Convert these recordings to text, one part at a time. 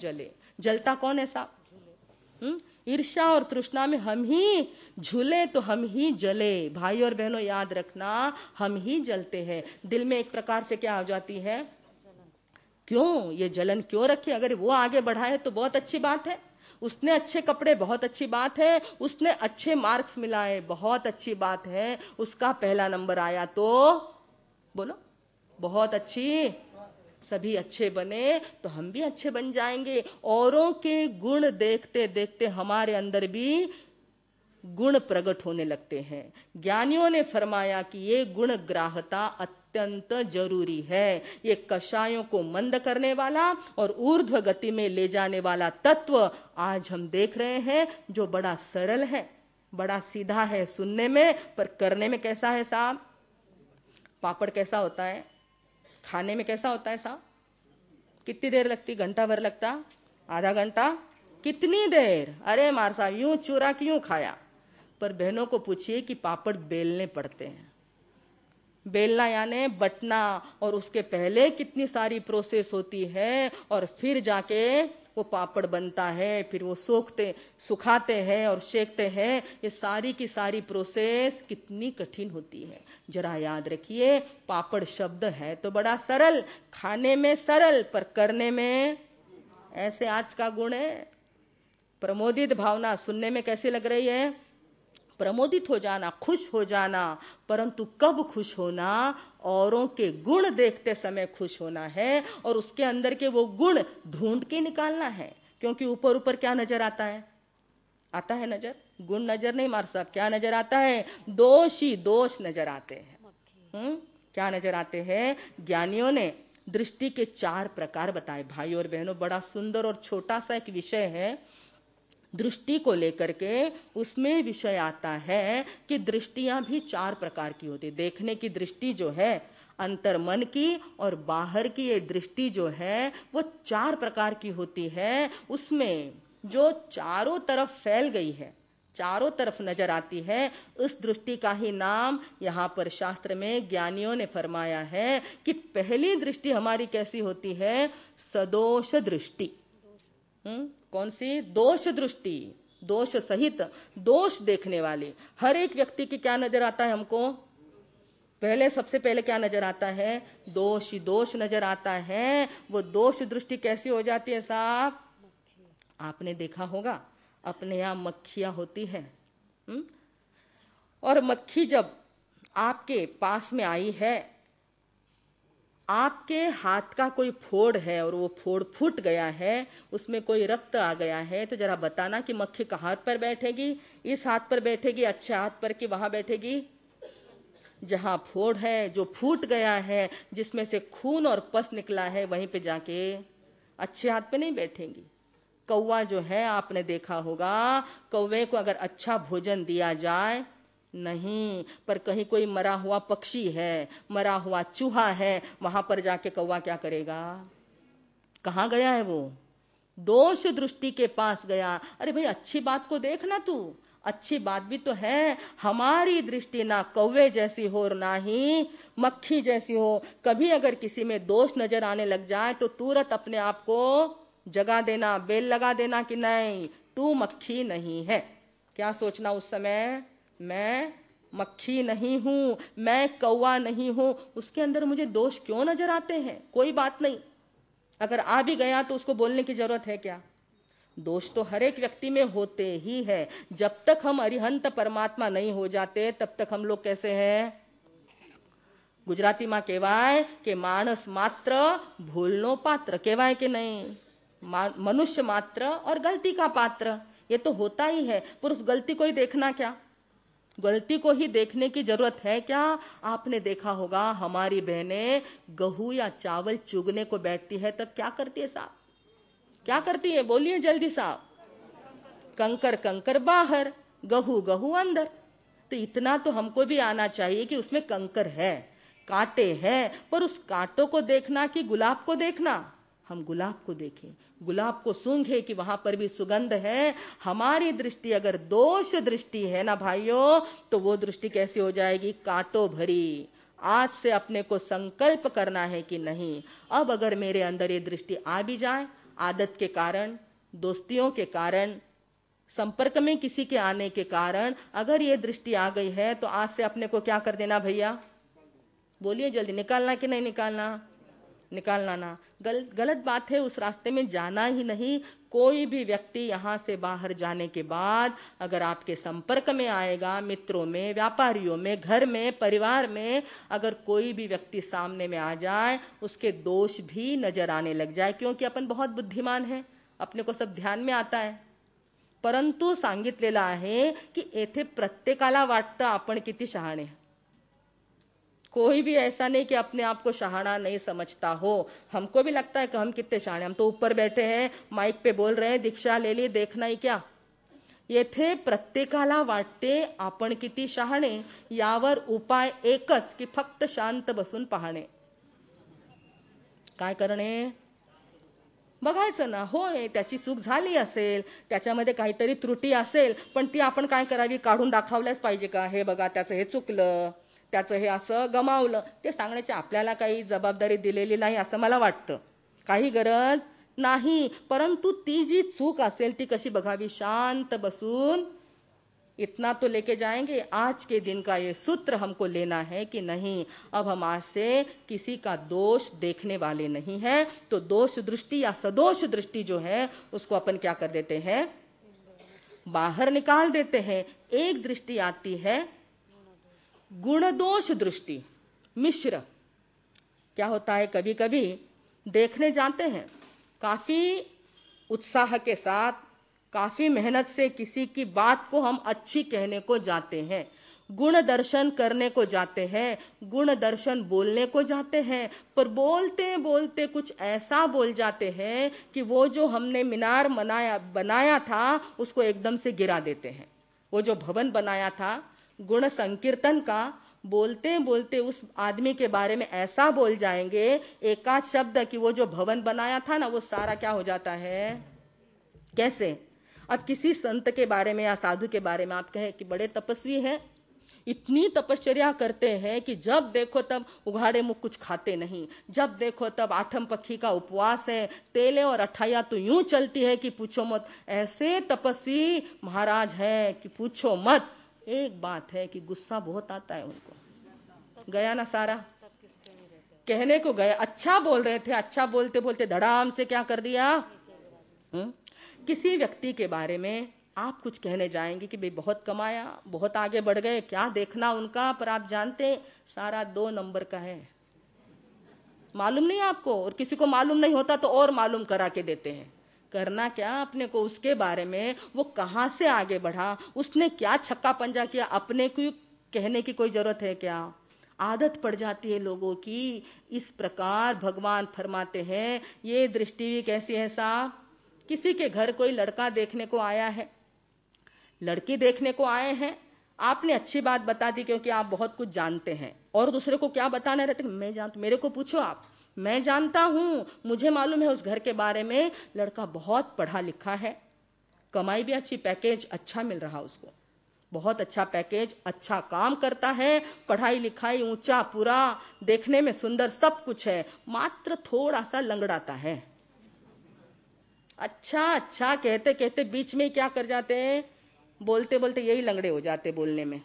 जले। जलता कौन है साहब? ईर्ष्या और तृष्णा में हम ही झूले तो हम ही जले। भाई और बहनों याद रखना, हम ही जलते हैं। दिल में एक प्रकार से क्या हो जाती है? क्यों ये जलन क्यों रखी? अगर वो आगे बढ़ा है तो बहुत अच्छी बात है, उसने अच्छे कपड़े, बहुत अच्छी बात है, उसने अच्छे मार्क्स मिलाए, बहुत अच्छी बात है, उसका पहला नंबर आया तो बोलो बहुत अच्छी, सभी अच्छे बने तो हम भी अच्छे बन जाएंगे। औरों के गुण देखते देखते हमारे अंदर भी गुण प्रकट होने लगते हैं। ज्ञानियों ने फरमाया कि ये गुण ग्राहता अत्यंत जरूरी है। ये कषायों को मंद करने वाला और ऊर्ध्व गति में ले जाने वाला तत्व आज हम देख रहे हैं, जो बड़ा सरल है, बड़ा सीधा है सुनने में, पर करने में कैसा है साहब? पापड़ कैसा होता है? खाने में कैसा होता है साहब? कितनी देर लगती? घंटा भर लगता? आधा घंटा? कितनी देर? अरे मार साहब यूं चूरा क्यों खाया? पर बहनों को पूछिए कि पापड़ बेलने पड़ते हैं। बेलना यानी बटना, और उसके पहले कितनी सारी प्रोसेस होती है, और फिर जाके वो पापड़ बनता है, फिर वो सुखाते हैं और सेकते हैं। ये सारी की सारी प्रोसेस कितनी कठिन होती है। जरा याद रखिए, पापड़ शब्द है तो बड़ा सरल, खाने में सरल, पर करने में ऐसे आज का गुण है। प्रमोदित भावना सुनने में कैसी लग रही है? प्रमोदित हो जाना, खुश हो जाना, परंतु कब खुश होना? औरों के गुण देखते समय खुश होना है, और उसके अंदर के वो गुण ढूंढ के निकालना है। क्योंकि ऊपर ऊपर क्या नजर आता है? आता है नजर, गुण नजर नहीं मार साहब, क्या नजर आता है? दोष ही दोष नजर आते हैं। क्या नजर आते हैं? ज्ञानियों ने दृष्टि के 4 प्रकार बताए। भाई और बहनों, बड़ा सुंदर और छोटा सा एक विषय है दृष्टि को लेकर के। उसमें विषय आता है कि दृष्टियां भी 4 प्रकार की होती है। देखने की दृष्टि जो है अंतर मन की, और बाहर की ये दृष्टि जो है वो 4 प्रकार की होती है। उसमें जो चारों तरफ फैल गई है, चारों तरफ नजर आती है, उस दृष्टि का ही नाम यहाँ पर शास्त्र में ज्ञानियों ने फरमाया है कि पहली दृष्टि हमारी कैसी होती है? सदोष दृष्टि। कौन सी? दोष दृष्टि, दोष सहित, दोष देखने वाली। हर एक व्यक्ति की क्या नजर आता है हमको? पहले, सबसे पहले क्या नजर आता है? दोष ही दोष नजर आता है। वो दोष दृष्टि कैसी हो जाती है साहब? आपने देखा होगा अपने यहाँ मक्खियां होती है, और मक्खी जब आपके पास में आई है, आपके हाथ का कोई फोड़ है और वो फोड़ फूट गया है, उसमें कोई रक्त आ गया है, तो जरा बताना कि मक्खी कहाँ पर बैठेगी? इस हाथ पर बैठेगी अच्छे हाथ पर, कि वहां बैठेगी जहां फोड़ है, जो फूट गया है, जिसमें से खून और पस निकला है, वहीं पे जाके, अच्छे हाथ पे नहीं बैठेंगी। कौवा जो है आपने देखा होगा, कौवे को अगर अच्छा भोजन दिया जाए, नहीं, पर कहीं कोई मरा हुआ पक्षी है, मरा हुआ चूहा है, वहां पर जाके कौवा क्या करेगा? कहाँ गया है वो? दोष दृष्टि के पास गया। अरे भाई अच्छी बात को देखना, तू अच्छी बात भी तो है। हमारी दृष्टि ना कौवे जैसी हो और ना ही मक्खी जैसी हो। कभी अगर किसी में दोष नजर आने लग जाए तो तुरंत अपने आप को जगा देना, बेल लगा देना कि नहीं, तू मक्खी नहीं है। क्या सोचना उस समय? मैं मक्खी नहीं हूं, मैं कौवा नहीं हूं। उसके अंदर मुझे दोष क्यों नजर आते हैं? कोई बात नहीं, अगर आ भी गया तो उसको बोलने की जरूरत है क्या? दोष तो हर एक व्यक्ति में होते ही है। जब तक हम अरिहंत परमात्मा नहीं हो जाते तब तक हम लोग कैसे हैं? गुजराती में कहेवाय कि मानस मात्र भूलनो पात्र, कहेवाय कि नहीं? मनुष्य मात्र और गलती का पात्र, ये तो होता ही है। पर उस गलती को ही देखना क्या? गलती को ही देखने की जरूरत है क्या? आपने देखा होगा हमारी बहनें गेहूं या चावल चुगने को बैठती है, तब क्या करती है साहब? क्या करती है? बोलिए जल्दी साहब। कंकर कंकर बाहर, गेहूं गेहूं अंदर। तो इतना तो हमको भी आना चाहिए कि उसमें कंकर है, कांटे हैं, पर उस कांटों को देखना कि गुलाब को देखना? हम गुलाब को देखें, गुलाब को सूंघे कि वहां पर भी सुगंध है। हमारी दृष्टि अगर दोष दृष्टि है ना भाइयों, तो वो दृष्टि कैसी हो जाएगी? कांटों भरी। आज से अपने को संकल्प करना है कि नहीं, अब अगर मेरे अंदर ये दृष्टि आ भी जाए, आदत के कारण, दोस्तियों के कारण, संपर्क में किसी के आने के कारण अगर ये दृष्टि आ गई है तो आज से अपने को क्या कर देना भैया? बोलिए जल्दी, निकालना कि नहीं निकालना? निकालना ना। गलत बात है, उस रास्ते में जाना ही नहीं। कोई भी व्यक्ति यहाँ से बाहर जाने के बाद अगर आपके संपर्क में आएगा, मित्रों में, व्यापारियों में, घर में, परिवार में, अगर कोई भी व्यक्ति सामने में आ जाए, उसके दोष भी नजर आने लग जाए, क्योंकि अपन बहुत बुद्धिमान है, अपने को सब ध्यान में आता है. परंतु सांगितलेलं आहे की येथे प्रत्येकाला वाटतं आपण किती शहाणे. कोई भी ऐसा नहीं कि अपने आप को शहाना नहीं समझता हो. हमको भी लगता है कि हम कितने शहाणे, हम तो ऊपर बैठे हैं, माइक पे बोल रहे हैं, दीक्षा ले ली, देखना ही क्या. येथे प्रत्येकाला वाटते आपण किती शहाणे. यावर उपाय एकच की फक्त शांत बसून पाहणे. काय करणे? बघायचं ना. होय, त्याची चूक झाली असेल, त्याच्यामध्ये काहीतरी त्रुटी असेल, पण ती आपण काय करावी? काढून दाखवल्याच पाहिजे का? हे बघा, त्याचं हे चुकलं, त्याचं हे असं गमावलं, ते सांगण्याची आपल्याला काही जबाबदारी दिलेली नाही असं मला वाटतं. काही गरज नाही. परंतु ती जी चूक असेल ती कशी बघावी? शांत बसून. इतना तो लेके जाएंगे, आज के दिन का ये सूत्र हमको लेना है कि नहीं, अब हम आज से किसी का दोष देखने वाले नहीं हैं. तो दोष दृष्टि या सदोष दृष्टि जो है उसको अपन क्या कर देते हैं? बाहर निकाल देते हैं. एक दृष्टि आती है गुण दोष दृष्टि, मिश्र. क्या होता है, कभी कभी देखने जाते हैं, काफी उत्साह के साथ, काफी मेहनत से किसी की बात को हम अच्छी कहने को जाते हैं, गुण दर्शन करने को जाते हैं, गुण दर्शन बोलने को जाते हैं, पर बोलते बोलते कुछ ऐसा बोल जाते हैं कि वो जो हमने मीनार बनाया था उसको एकदम से गिरा देते हैं. वो जो भवन बनाया था गुण संकीर्तन का, बोलते बोलते उस आदमी के बारे में ऐसा बोल जाएंगे एक आध शब्द कि वो जो भवन बनाया था ना वो सारा क्या हो जाता है. कैसे? अब किसी संत के बारे में या साधु के बारे में आप कहें कि बड़े तपस्वी हैं, इतनी तपश्चर्या करते हैं कि जब देखो तब उघाड़े मुख कुछ खाते नहीं, जब देखो तब आठम पक्षी का उपवास है, तेले और अठाइया तो यूं चलती है कि पूछो मत. ऐसे तपस्वी महाराज है कि पूछो मत. एक बात है कि गुस्सा बहुत आता है उनको. गया ना सारा. कहने को गए, अच्छा बोल रहे थे, अच्छा बोलते बोलते धड़ाम से क्या कर दिया. किसी व्यक्ति के बारे में आप कुछ कहने जाएंगे कि भाई बहुत कमाया, बहुत आगे बढ़ गए, क्या देखना उनका, पर आप जानते सारा 2 नंबर का है. मालूम नहीं आपको, और किसी को मालूम नहीं होता तो और मालूम करा के देते हैं. करना क्या अपने को उसके बारे में, वो कहां से आगे बढ़ा, उसने क्या छक्का पंजा किया, अपने को कहने की कोई जरूरत है क्या. आदत पड़ जाती है लोगों की. इस प्रकार भगवान फरमाते हैं ये दृष्टि भी कैसी है साहब. किसी के घर कोई लड़का देखने को आया है, लड़की देखने को आए हैं, आपने अच्छी बात बता दी क्योंकि आप बहुत कुछ जानते हैं, और दूसरे को क्या बताना रहते, मैं जानता, मेरे को पूछो आप, मैं जानता हूं, मुझे मालूम है उस घर के बारे में, लड़का बहुत पढ़ा लिखा है, कमाई भी अच्छी, पैकेज अच्छा मिल रहा उसको, बहुत अच्छा पैकेज, अच्छा काम करता है, पढ़ाई लिखाई ऊंचा पूरा, देखने में सुंदर, सब कुछ है, मात्र थोड़ा सा लंगड़ाता है. अच्छा अच्छा कहते कहते बीच में क्या कर जाते हैं, बोलते बोलते यही लंगड़े हो जाते बोलने में.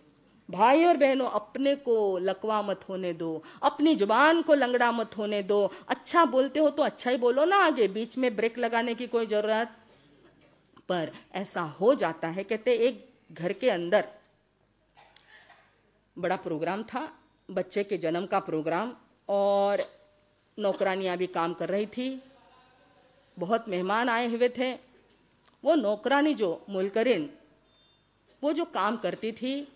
भाई और बहनों, अपने को लकवा मत होने दो, अपनी जुबान को लंगड़ा मत होने दो. अच्छा बोलते हो तो अच्छा ही बोलो ना, आगे बीच में ब्रेक लगाने की कोई जरूरत. पर ऐसा हो जाता है. कहते एक घर के अंदर बड़ा प्रोग्राम था, बच्चे के जन्म का प्रोग्राम, और नौकरानियां भी काम कर रही थी, बहुत मेहमान आए हुए थे. वो नौकरानी जो मुलकरीन, वो जो काम करती थी,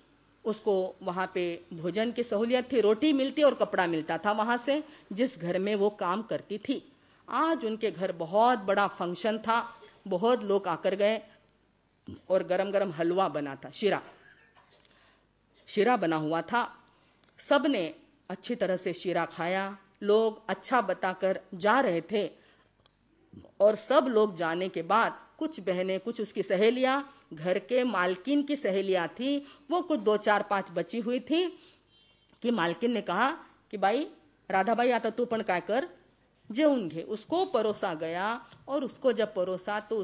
उसको वहां पे भोजन की सहूलियत थी, रोटी मिलती और कपड़ा मिलता था वहां से, जिस घर में वो काम करती थी. आज उनके घर बहुत बड़ा फंक्शन था, बहुत लोग आकर गए, और गरम गरम हलवा बना था, शीरा बना हुआ था. सबने अच्छी तरह से शीरा खाया, लोग अच्छा बताकर जा रहे थे, और सब लोग जाने के बाद कुछ बहनें, कुछ उसकी सहेलियां, घर के मालकिन की सहेलियां थी, वो कुछ 2 4 5 बची हुई थी, कि मालकिन ने कहा कि भाई राधाबाई आता तू पण काय कर, जेवून घे। उसको परोसा गया और उसको जब परोसा तो